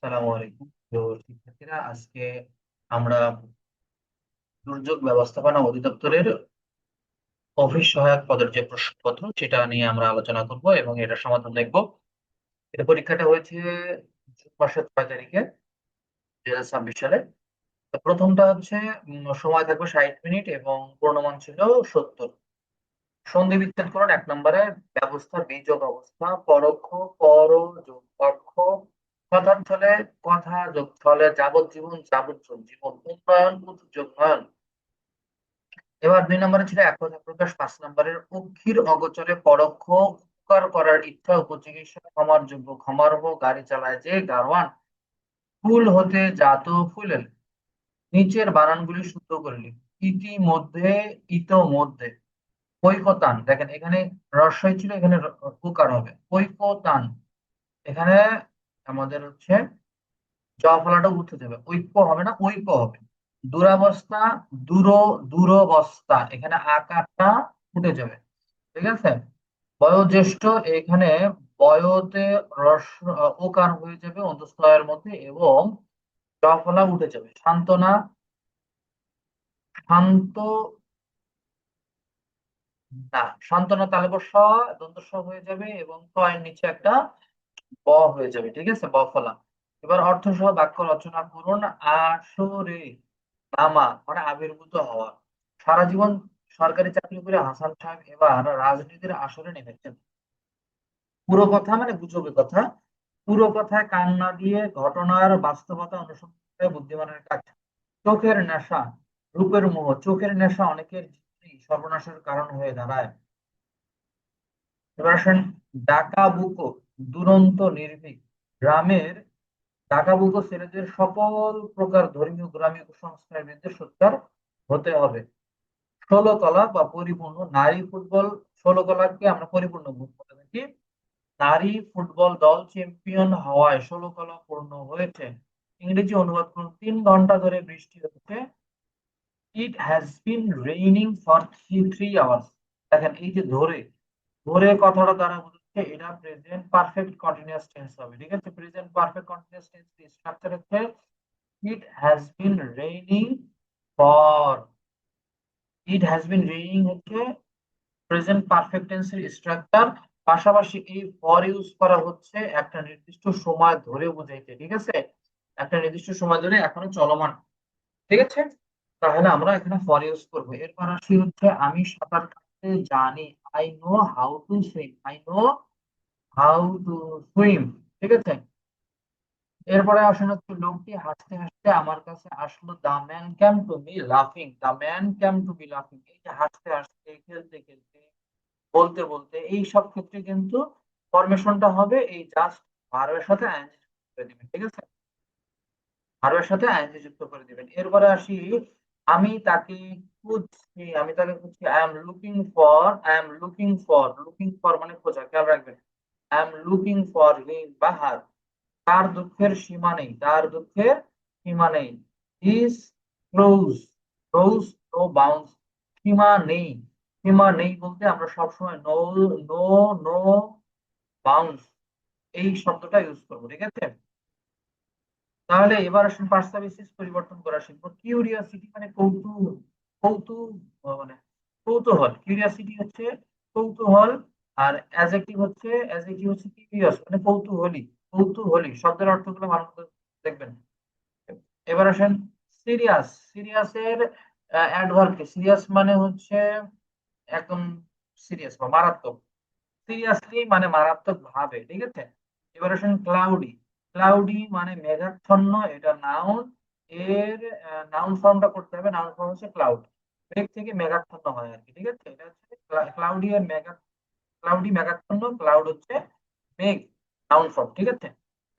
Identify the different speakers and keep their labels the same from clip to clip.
Speaker 1: আসসালামু আলাইকুম। তো শিক্ষার্থীরা, আজকে আমরা দুর্যোগ ব্যবস্থাপনা অধিদপ্তরের অফিস সহায়ক পদের যে প্রশ্নপত্র সেটা নিয়ে আমরা আলোচনা করব এবং এটার সমাধান দেখব। এটা পরীক্ষাটা হয়েছে জুন মাসের 6 তারিখে 2026 সালে। তো প্রথমটা হচ্ছে সময় থাকবে 60 মিনিট এবং পূর্ণমান ছিল 70। সন্ধি বিচ্ছেদ করুন 1 নম্বরে। ব্যবস্থা বীজক অবস্থা পরোক্ষ পর যোগ পক্ষ কথার ছলে কথা যোগ ছলে যাবজ্জীবন যাবজ্জীবন জীবন উন্নয়ন যোগ নয়ন। এবার 2 নম্বরে ছিল এক কথা প্রকাশ। 5 নম্বরের অক্ষির অগোচরে পরোক্ষ উপকার করার ইচ্ছা উপচিকিৎসা ক্ষমার যোগ্য ক্ষমার্হ গাড়ি চালায় যে গারওয়ান ফুল হতে জাত ফুলেল। নিচের বানানগুলি শুদ্ধ করে লিখ। ইতিমধ্যে ইতোমধ্যে ঐকতান, দেখেন এখানে রস্বই ছিল, এখানে উকার হবে ঐকতান। এখানে আমাদের হচ্ছে জ ফলাটা উঠে যাবে, ঐক্য হবে না ঐক্য হবে। দুরাবস্থা দূর দূরবস্থা, এখানে আকারটা উঠে যাবে। ঠিক আছে। বয়োজ্যেষ্ঠ, এখানে বয়তে রস ওকার হয়ে যাবে অন্তঃস্থয়ের মধ্যে এবং জ ফলা উঠে যাবে। সান্ত্বনা শান্ত না, সান্ত্বনা তালব্য স দন্ত স হয়ে যাবে এবং ত এর নিচে একটা ব হয়ে যাবে। ঠিক আছে, ব ফলা। এবার অর্থ সহ বাক্য রচনা করুন। আসরে নামা মানে আবির্ভূত হওয়া। সারা জীবন সরকারি চাকরি করে হাসান সাহেব এবার রাজনীতির আসরে নেমেছেন। পুরো কথা মানে গুজবের কথা। পুরো কথায় কান না দিয়ে ঘটনার বাস্তবতা অনুসন্ধান করে বুদ্ধিমানের কাজ। চোখের নেশা রূপের মোহ, চোখের নেশা অনেকের জীবনেই সর্বনাশের কারণ হয়ে দাঁড়ায়। এবার আসেন ডাকাবুকো দুরন্ত নির্ভীক। গ্রামের ডাকাবুকো ছেলেদের সকল প্রকার ধর্মীয় গ্রামীয় কুসংস্কারের বিরুদ্ধে সোচ্চার হতে হবে। 16 কলা বা পরিপূর্ণ নারী ফুটবল। 16 কলাকে আমরা পরিপূর্ণ বলে থাকি। নারী ফুটবল দল চ্যাম্পিয়ন হওয়ায় 16 কলা পূর্ণ হয়েছে। ইংরেজি অনুবাদ করুন। 3 ঘন্টা ধরে বৃষ্টি হচ্ছে। It has been raining for 3 hours. দেখেন এই যে ধরে ধরে কথাটা দ্বারা বোঝাচ্ছে এটা প্রেজেন্ট পারফেক্ট কন্টিনিউয়াস টেন্স হবে। ঠিক আছে, present perfect continuous tense structure হচ্ছে it has been raining for. It has been raining হচ্ছে প্রেজেন্ট পারফেক্ট টেন্সের স্ট্রাকচার। পাশাপাশি এই ফর ইউজ করা হচ্ছে একটা নির্দিষ্ট সময় ধরে বোঝাইতে। ঠিক আছে, একটা নির্দিষ্ট সময় ধরে এখনো চলমান। ঠিক আছে, তাহলে আমরা এখানে ফর ইউজ করবো। এরপর আসি হচ্ছে আমি সাঁতার কাটতে জানি। I know how to swim. I know how to swim. ঠিক আছে। এরপরে আসেন হচ্ছে লোকটি হাসতে হাসতে আমার কাছে আসলো। The man came to me লাফিং। The man came to me লাফিং, এই যে হাসতে হাসতে খেলতে খেলতে বলতে বলতে এই সব ক্ষেত্রে কিন্তু ফরমেশনটা হবে এই জাস্ট ভার্বের সাথে আইএনজি যুক্ত করে দিবেন। ঠিক আছে, ভার্বের সাথে আইএনজি যুক্ত করে দিবেন। এরপরে আসি আমি তাকে খুঁজছি। আমি তাকে খুঁজছি। I am looking for. I am looking for, looking for মানে খোঁজা, খেয়াল রাখবেন। I am looking for him বা হার। তার দুঃখের সীমা নেই, তার দুঃখের সীমা নেই। His close close no bounds. সীমা নেই, সীমা নেই বলতে আমরা সবসময় নো নো নো বাউন্স এই শব্দটা ইউজ করবো। ঠিক আছে, তাহলে এবার আসুন পার্সোনালিটিস পরিবর্তন করা শিখবো। কিউরিয়াসিটি মানে কৌতূহল। কৌতূহল মানে কৌতূহল। কিউরিয়াসিটি হচ্ছে কৌতূহল। আর অ্যাডজেক্টিভ হচ্ছে কিউরিয়াস মানে কৌতূহলী। কৌতূহলী শব্দের অর্থগুলো ভালো করে দেখবেন। এবার আসেন সিরিয়াস। সিরিয়াসের অ্যাডভার্ব কি? সিরিয়াস মানে হচ্ছে একদম সিরিয়াস বা মারাত্মক। সিরিয়াসলি মানে মারাত্মক ভাবে। ঠিক আছে। এবার আসেন ক্লাউডি। ক্লাউডি মানে মেঘাচ্ছন্ন, এটা নাউন। এর নাউন ফর্মটা করতে হবে। নাউন ফর্ম হচ্ছে ক্লাউড। মেঘ থেকে মেঘাচ্ছন্ন হয় আর কি। ঠিক আছে, এটা হচ্ছে ক্লাউডি আর মেঘা। ক্লাউডি মেঘাচ্ছন্ন, ক্লাউড হচ্ছে মেঘ, নাউন ফর্ম। ঠিক আছে।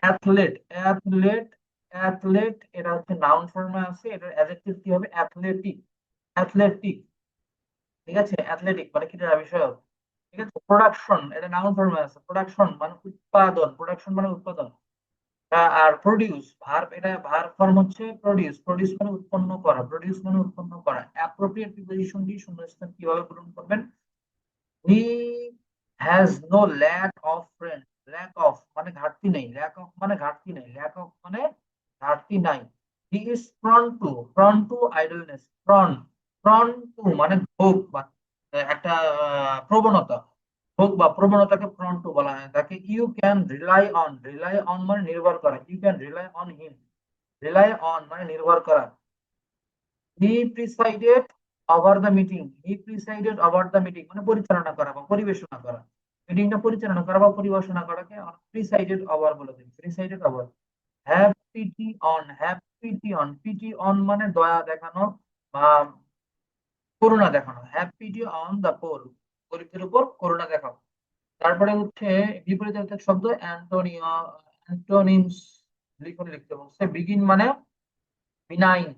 Speaker 1: অ্যাথলেট। অ্যাথলেট অ্যাথলেট এটা হচ্ছে নাউন ফর্মে আছে। এটার অ্যাডজেক্টিভ কি হবে? অ্যাথলেটিক। অ্যাথলেটিক। ঠিক আছে, অ্যাথলেটিক মানে ক্রীড়া বিষয়ক। ঠিক আছে। প্রোডাকশন এটা নাউন ফর্মে আছে। প্রোডাকশন মানে উৎপাদন। প্রোডাকশন মানে উৎপাদন। আর প্রোডিউস ভার্ব, এটা ভার্ব ফর্ম হচ্ছে প্রোডিউস। প্রোডিউস মানে উৎপন্ন করা। প্রোডিউস মানে উৎপন্ন করা। অ্যাপ্রোপ্রিয়েট প্রিপোজিশন দিয়ে শূন্যস্থান কিভাবে পূরণ করবেন? He has no lack of friend. Lack of মানে ঘাটতি নেই, ল্যাক অফ মানে ঘাটতি নেই, ল্যাক অফ মানে he is prone to idleness. Prone to মানে ভোগ বা একটা প্রবণতা, ভোগ বা প্রবণতাকে প্রন টু বলা হয় তাকে। ইউ ক্যান রিলাই অন মানে নির্ভর করা, you can rely on him, rely on মানে নির্ভর করা। He presided over the meeting, he presided over the meeting মানে পরিচালনা করা বা পরিবেশনা করা, মিটিংটা পরিচালনা করা বা পরিবেশনা করাকে প্রিসাইডেড ওভার বলে দিই, presided over. Have PT on, have PT on, PT on মানে দয়া দেখানো বা করুণা দেখানো, have PT on the poor, গরিবদের উপর করুণা দেখাও। তারপরে হচ্ছে বিপরীতার্থক শব্দ অ্যান্টোনিও, অ্যান্টোনিমস লিখতে বলছে। বিগিন মানে benign,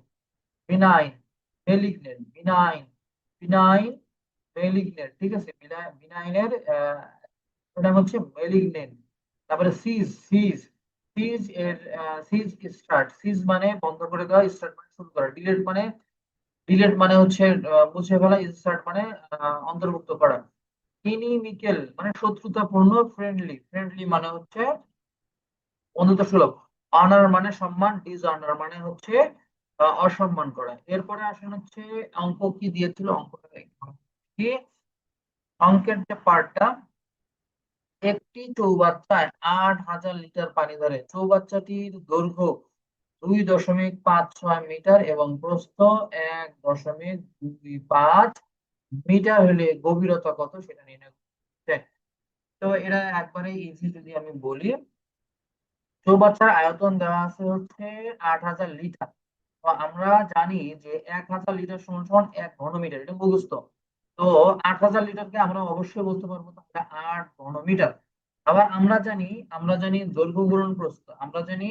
Speaker 1: benign, malignant, benign, benign, malignant, ঠিক আছে। বিনাইনের ওটা হচ্ছে মেলিগনেন্ট। তারপরে সিজ এর সিজ স্টার্ট, সিজ মানে বন্ধ করে দেওয়া, স্টার্ট মানে শুরু করা, ডিলেট মানে হচ্ছে মুছে ফেলা, স্টার্ট মানে অন্তর্ভুক্ত করা। ইনিমিক্যাল মানে শত্রুতাপূর্ণ, ফ্রেন্ডলি মানে হচ্ছে বন্ধুত্ব সুলভ। অনার মানে সম্মান, ডিসঅনার মানে হচ্ছে অসম্মান করা। এরপরে আসেন হচ্ছে অঙ্ক কি দিয়েছিল, অঙ্কটা দেখবো। কি অঙ্কের যে পার্টটা, একটি চৌবাচ্চায় 8,000 লিটার পানি ধরে, চৌবাচ্চাটির দৈর্ঘ্য 2.56 মিটার এবং প্রস্থ 1.25 মিটার হলে গভীরতা কত সেটা নির্ণয় করতে। তো এটা একবারে ইজি যদি আমি বলি, চৌবাচ্চার আয়তন দেওয়া আছে হচ্ছে 8,000 লিটার। তো আমরা জানি যে 1,000 লিটার সমান সমান 1 ঘনমিটার, এটা মুখস্থ। তো 8,000 লিটারকে আমরা অবশ্যই বলতে পারবো তাহলে 8 ঘনমিটার। আবার আমরা জানি দৈর্ঘ্য গুণন প্রস্থ, আমরা জানি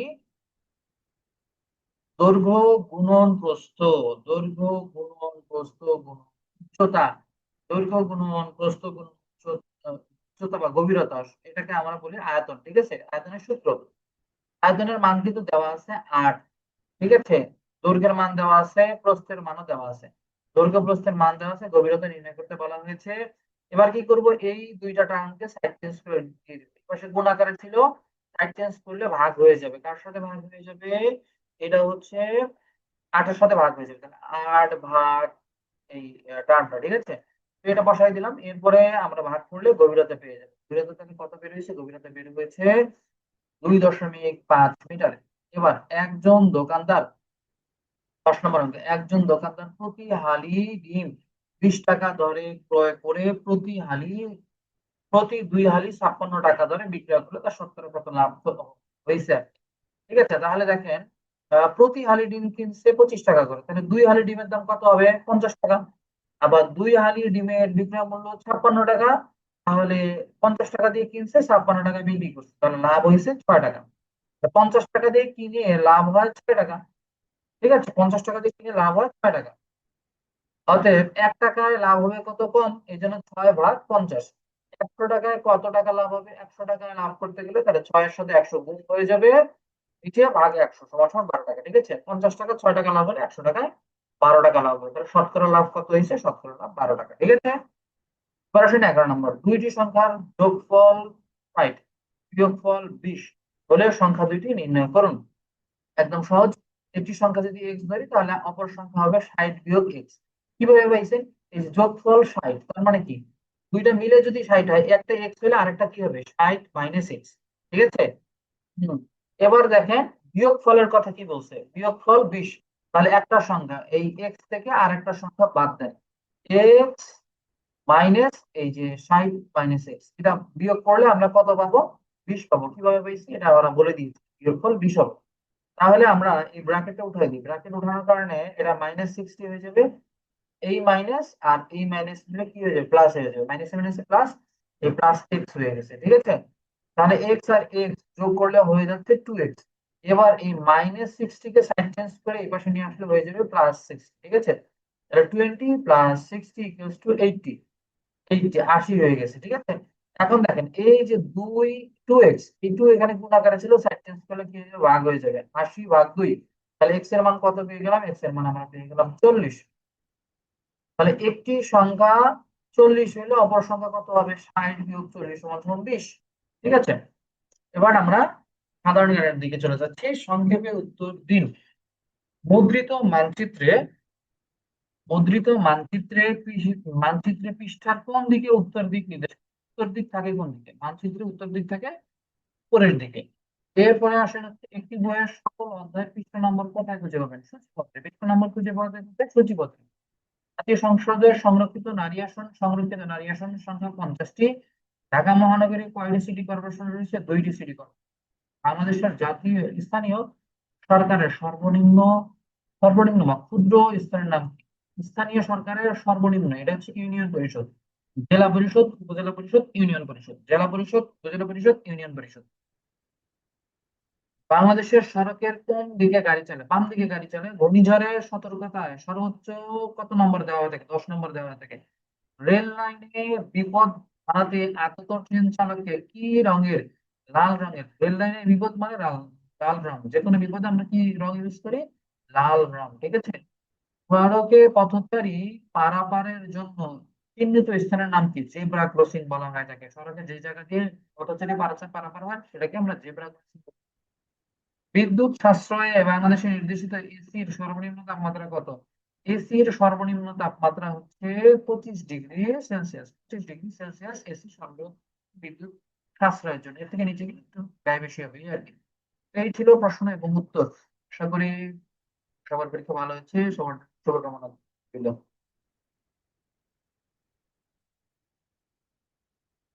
Speaker 1: দৈর্ঘ্য গুণন প্রস্থ, দৈর্ঘ্য গুণন প্রস্থ গুণন উচ্চতা, দৈর্ঘ্য গুণন প্রস্থ গুণন উচ্চতা বা গভীরতা, এটাকে আমরা বলি আয়তন, ঠিক আছে। আয়তনের সূত্র, আয়তনের মান কিন্তু দেওয়া আছে 8, ঠিক আছে। দৈর্ঘ্যের মান দেওয়া আছে, প্রস্থের মানও দেওয়া আছে, দৈর্ঘ্য প্রস্থের মান দেওয়া আছে, গভীরতা নির্ণয় করতে বলা হয়েছে। এবার কি করব, এই দুইটা টার্মকে সাইড চেঞ্জ করে দিয়ে দিব, পাশে গুণ আকারে ছিল, সাইড চেঞ্জ করলে ভাগ হয়ে যাবে, কার সাথে ভাগ হয়ে যাবে, এটা হচ্ছে 8 এর সাথে ভাগ হয়ে যাবে, তাহলে 8 ভাগ এই টার্মটা, ঠিক আছে। তো এটা বসাই দিলাম, এরপরে আমরা ভাগ করলে গভীরতা পেয়ে যাবে। গভীরতা তাহলে কত বের হয়েছে, গভীরতা বের হয়েছে 2.5 মিটার। এবার একজন দোকানদার, 10 নম্বর অঙ্কে, একজন দোকানদার প্রতি হালি ডিম 20 টাকা দরে ক্রয় করে প্রতি 2 হালি 56 টাকা দরে বিক্রয় করলে তার শতকরা কত লাভ হয়েছে, ঠিক আছে। তাহলে দেখেন প্রতি হালি ডিম কিনছে 25 টাকা করে, তাহলে 2 হালি ডিমের দাম কত হবে, 50 টাকা। আবার 2 হালি ডিমের বিক্রয় মূল্য 56 টাকা, তাহলে 50 টাকা দিয়ে কিনছে, 56 টাকা বিক্রি করছে, তাহলে লাভ হয়েছে 6 টাকা। 50 টাকা দিয়ে কিনে লাভ হয় 6 টাকা, ঠিক আছে। 50 টাকা দিয়ে কিনে লাভ হয় 6 টাকা। অতএব 1 টাকায় লাভ হবে কত, কম, এই জন্য 6 ভাগ 50। 100 টাকায় কত টাকা লাভ হবে, 100 টাকায় লাভ করতে গেলে তাহলে 6-এর সাথে 100 গুণ হয়ে যাবে, নিচে ভাগ 100 সমান সমান 12 টাকা, ঠিক আছে। 50 টাকা 6 টাকা লাভ হলে 100 টাকায় 12 টাকা লাভ হবে, তাহলে শতকরা লাভ কত হয়েছে, শতকরা লাভ 12 টাকা, ঠিক আছে। এবার আসেন 11 নম্বর, দুইটি সংখ্যার যোগফল 60 বিয়োগফল 20 হলে সংখ্যা দুইটি নির্ণয় করুন। একদম সহজ, একটি সংখ্যা যদি এক্স ধরি তাহলে অপর সংখ্যা হবে 60 বিয়োগ এক্স। কিভাবে পাইছেন, এই যে যোগফল 60, তার মানে কি, দুইটা মিলে যদি 60 হয়, একটা এক্স হলে আরেকটা কি হবে, 60 মাইনাস এক্স, ঠিক আছে। হুম। এবার দেখেন বিয়োগফলের কথা কি বলছে, বিয়োগফল 20, তাহলে একটা সংখ্যা এই এক্স থেকে আরেকটা সংখ্যা বাদ দেন, এক্স মাইনাস এই যে 60 মাইনাস এক্স, এটা বিয়োগ করলে আমরা কত পাবো, 20 পাবো। কিভাবে পাইছি এটা ওরা বলে দিয়েছে, বিয়োগফল 20 হবে। তাহলে আমরা এই ব্র্যাকেটটা উঠাই দিই, ব্র্যাকেট উঠানোর কারণে এটা -60 হয়ে যাবে, এই মাইনাস আর এই মাইনাস মিলে কি হয়ে যাবে, প্লাস হয়ে যাবে, মাইনাস মাইনাস প্লাস, এই প্লাস এক্স হয়ে গেছে, ঠিক আছে। তাহলে এক্স আর এক্স যোগ করলে হয়ে যাচ্ছে 2x। এবার এই -60 কে সাইড চেঞ্জ করে এই পাশে নিয়ে আসলে হয়ে যাবে +60, ঠিক আছে। তাহলে 20 + 60 = 80, 80 হয়ে গেছে, ঠিক আছে। এখন দেখেন এই যে 2x, এই 2 এখানে গুণ আকারে ছিল, সাইড চেঞ্জ করলে কি হয়ে যাবে, ভাগ হয়ে যাবে, 80/2। তাহলে এক্স এর মান কত পেয়ে গেলাম, এক্স এর মান আমরা পেয়ে গেলাম 40। তাহলে একটি সংখ্যা 40 হলে অপর সংখ্যা কত হবে, 60 বিয়োগ 40 সমান সমান 20, ঠিক আছে। এবার আমরা সাধারণ জ্ঞানের দিকে চলে যাচ্ছি, সংক্ষেপে উত্তর দিন। মুদ্রিত মানচিত্রে মানচিত্রে পৃষ্ঠার কোন দিকে উত্তর দিক নির্দেশ, উত্তর দিক থাকে কোন দিকে, মানচিত্রে উত্তর দিক থাকে উপরের দিকে। এরপরে আসেন হচ্ছে একটি বইয়ের সকল অধ্যায় পৃষ্ঠা নম্বর কোথায় খুঁজে পাবেন, সূচিপত্রে। পৃষ্ঠা নম্বর খুঁজে পাওয়া যায় কোথায়? সূচিপত্রে। জাতীয় সংসদের সংরক্ষিত নারী আসনের সংখ্যা 50টি। ঢাকা মহানগরী কয়টি সিটি কর্পোরেশন রয়েছে? 2টি সিটি কর্পোরেশন। বাংলাদেশের জাতীয় স্থানীয় সরকারের সর্বনিম্ন বা ক্ষুদ্র স্তরের নাম কি? স্থানীয় সরকারের সর্বনিম্ন এটা হচ্ছে ইউনিয়ন পরিষদ। জেলা পরিষদ, উপজেলা পরিষদ, ইউনিয়ন পরিষদ। জেলা পরিষদ, উপজেলা পরিষদ, ইউনিয়ন পরিষদ। বাংলাদেশের সড়কের কোন দিকে গাড়ি চলে? বাম দিকে গাড়ি চলে। ঘূর্ণিঝড়ের সতর্কতায় সর্বোচ্চ কত নম্বর দেওয়া হয়ে থাকে? 10 নম্বর দেওয়া হয়ে থাকে। রেল লাইনে বিপদ হারাতে আগত ট্রেন চালককে কি রঙের? লাল রঙের। রেল লাইনে বিপদ মানে লাল, লাল রং। যে কোনো বিপদে আমরা কি রং ইউজ করি? লাল রং, ঠিক আছে। সড়কে পথচারী পারাপারের জন্য চিহ্নিত স্থানের নাম কি? জেব্রা ক্রসিং বলা হয় থাকে। সড়কে যে জায়গা দিয়ে পথচারী পারাপার হয় সেটাকে আমরা জেব্রা ক্রসিং। বিদ্যুৎ সাশ্রয়ে বাংলাদেশে নির্দেশিত এসির সর্বনিম্ন তাপমাত্রা কত? এসির সর্বনিম্ন তাপমাত্রা হচ্ছে 25 degree Celsius. 25 degree Celsius AC সর্ব বিদ্যুৎ সাশ্রয়ের জন্য। এর থেকে নিচে গেলে একটু ব্যয় বেশি হবে এই আর কি। এই ছিল প্রশ্ন এবং উত্তর। আশা করি সবার পরীক্ষা ভালো হয়েছে। সবার শুভকামনা রইল।